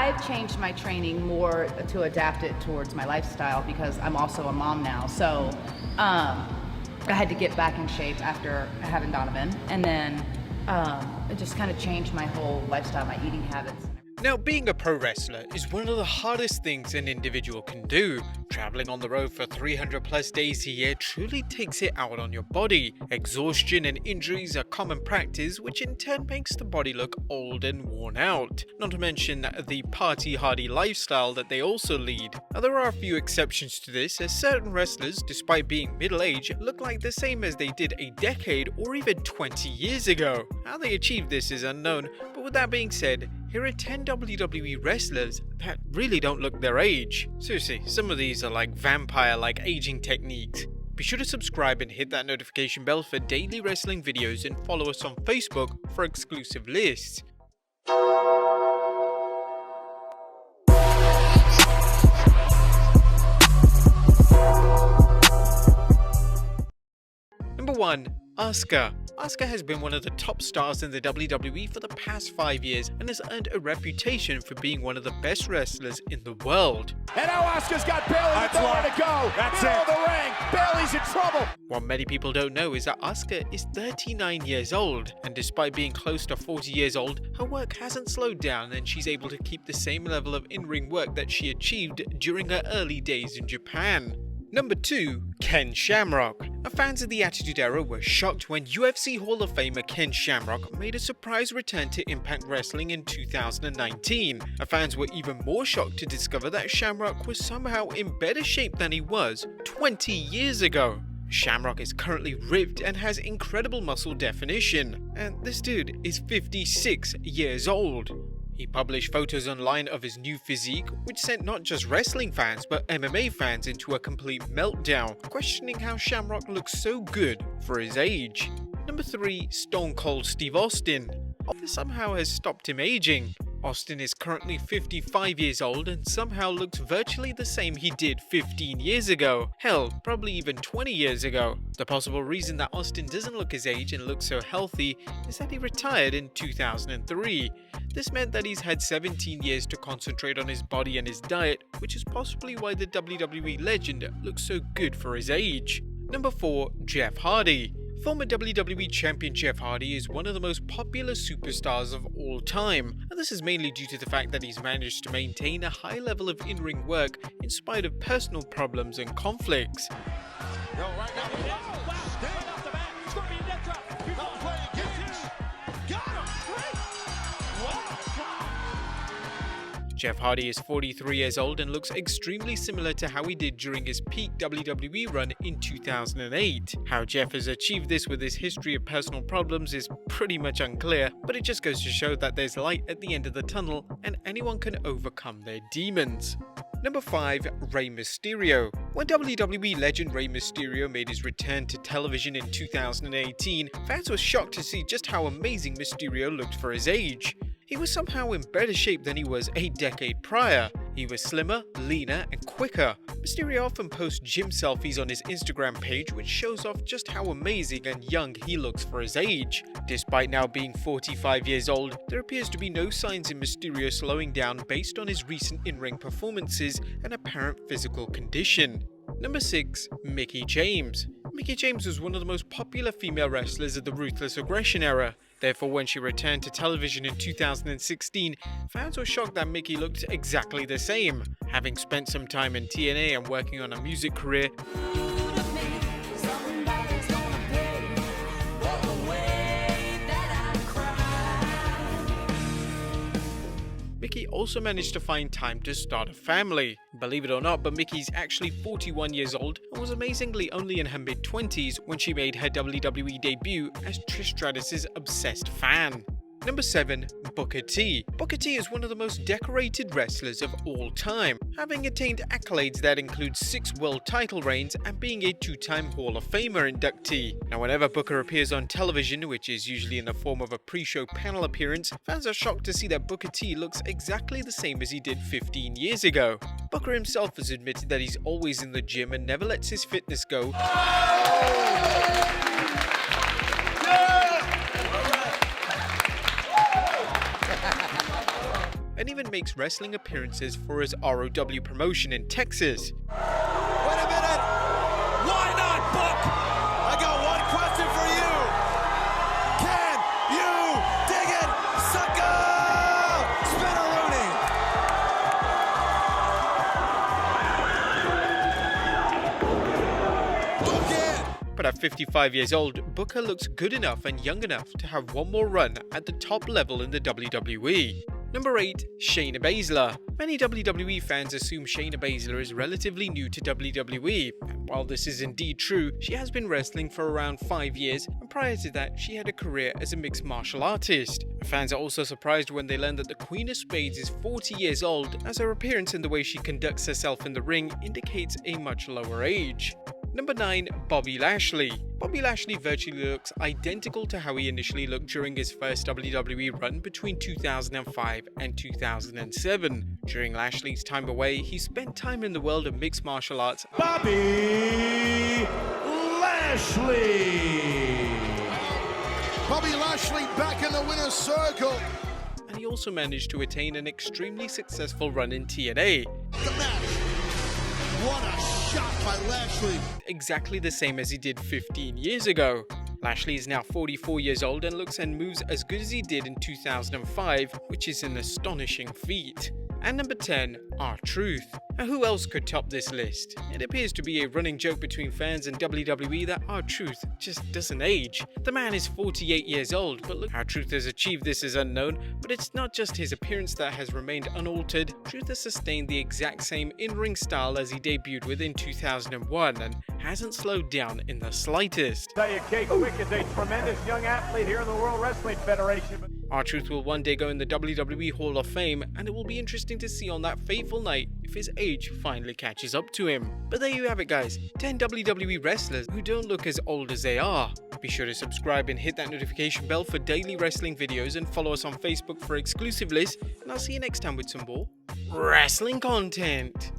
I've changed my training more to adapt it towards my lifestyle because I'm also a mom now. So I had to get back in shape after having Donovan, and then it just kind of changed my whole lifestyle, my eating habits. Now, being a pro wrestler is one of the hardest things an individual can do. Traveling on the road for 300 plus days a year truly takes it out on your body. Exhaustion and injuries are common practice, which in turn makes the body look old and worn out. Not to mention the party-hardy lifestyle that they also lead. Now, there are a few exceptions to this, as certain wrestlers, despite being middle-aged, look like the same as they did a decade or even 20 years ago. How they achieved this is unknown, but with that being said, here are 10 WWE wrestlers that really don't look their age. Seriously, some of these are like vampire-like aging techniques. Be sure to subscribe and hit that notification bell for daily wrestling videos, and follow us on Facebook for exclusive lists. Number 1. Asuka. Asuka has been one of the top stars in the WWE for the past 5 years and has earned a reputation for being one of the best wrestlers in the world. And now Asuka's got Bayley with nowhere to go. That's Middle it. of the ring. Bayley's in trouble. What many people don't know is that Asuka is 39 years old, and despite being close to 40 years old, her work hasn't slowed down and she's able to keep the same level of in-ring work that she achieved during her early days in Japan. Number 2. Ken Shamrock. Our fans of the Attitude Era were shocked when UFC Hall of Famer Ken Shamrock made a surprise return to Impact Wrestling in 2019. Our fans were even more shocked to discover that Shamrock was somehow in better shape than he was 20 years ago. Shamrock is currently ripped and has incredible muscle definition, and this dude is 56 years old. He published photos online of his new physique, which sent not just wrestling fans but MMA fans into a complete meltdown, questioning how Shamrock looks so good for his age. Number 3. Stone Cold Steve Austin. This somehow has stopped him aging. Austin is currently 55 years old and somehow looks virtually the same he did 15 years ago. Hell, probably even 20 years ago. The possible reason that Austin doesn't look his age and looks so healthy is that he retired in 2003. This meant that he's had 17 years to concentrate on his body and his diet, which is possibly why the WWE legend looks so good for his age. Number 4. Jeff Hardy. Former WWE Champion Jeff Hardy is one of the most popular superstars of all time, and this is mainly due to the fact that he's managed to maintain a high level of in-ring work in spite of personal problems and conflicts. Jeff Hardy is 43 years old and looks extremely similar to how he did during his peak WWE run in 2008. How Jeff has achieved this with his history of personal problems is pretty much unclear, but it just goes to show that there's light at the end of the tunnel and anyone can overcome their demons. Number 5. Rey Mysterio. When WWE legend Rey Mysterio made his return to television in 2018, fans were shocked to see just how amazing Mysterio looked for his age. He was somehow in better shape than he was a decade prior. He was slimmer, leaner, and quicker. Mysterio often posts gym selfies on his Instagram page, which shows off just how amazing and young he looks for his age. Despite now being 45 years old, there appears to be no signs in Mysterio slowing down based on his recent in-ring performances and apparent physical condition. Number 6. Mickie James. Mickie James was one of the most popular female wrestlers of the Ruthless Aggression era. Therefore, when she returned to television in 2016, fans were shocked that Mickie looked exactly the same. Having spent some time in TNA and working on a music career, Mickie also managed to find time to start a family. Believe it or not, but Mickie's actually 41 years old and was amazingly only in her mid-20s when she made her WWE debut as Trish Stratus's obsessed fan. Number 7. Booker T. Booker T is one of the most decorated wrestlers of all time, having attained accolades that include 6 world title reigns and being a 2-time Hall of Famer inductee. Now, whenever Booker appears on television, which is usually in the form of a pre-show panel appearance, fans are shocked to see that Booker T looks exactly the same as he did 15 years ago. Booker himself has admitted that he's always in the gym and never lets his fitness go. And and even makes wrestling appearances for his ROW promotion in Texas. Wait a minute! Why not, Book? I got one question for you. Can you dig it, sucker? Spinneroonie. Book it! But at 55 years old, Booker looks good enough and young enough to have one more run at the top level in the WWE. Number 8. Shayna Baszler. Many WWE fans assume Shayna Baszler is relatively new to WWE, and while this is indeed true, she has been wrestling for around 5 years, and prior to that, she had a career as a mixed martial artist. Fans are also surprised when they learn that the Queen of Spades is 40 years old, as her appearance and the way she conducts herself in the ring indicates a much lower age. Number 9. Bobby Lashley. Bobby Lashley virtually looks identical to how he initially looked during his first WWE run between 2005 and 2007. During Lashley's time away, he spent time in the world of mixed martial arts. Bobby Lashley! Bobby Lashley back in the winner's circle. And he also managed to attain an extremely successful run in TNA. The match. What a shot by Lashley. Exactly the same as he did 15 years ago. Lashley is now 44 years old and looks and moves as good as he did in 2005, which is an astonishing feat. And number 10, R-Truth. Now who else could top this list? It appears to be a running joke between fans and WWE that R-Truth just doesn't age. The man is 48 years old, but look how Truth has achieved this is unknown, but it's not just his appearance that has remained unaltered. Truth has sustained the exact same in-ring style as he debuted with in 2001 and hasn't slowed down in the slightest. Tell you, Kate Wick is a tremendous young athlete here in the World Wrestling Federation. R-Truth will one day go in the WWE Hall of Fame, and it will be interesting to see on that fateful night if his age finally catches up to him. But there you have it, guys. 10 WWE wrestlers who don't look as old as they are. Be sure to subscribe and hit that notification bell for daily wrestling videos, and follow us on Facebook for exclusive lists, and I'll see you next time with some more wrestling content.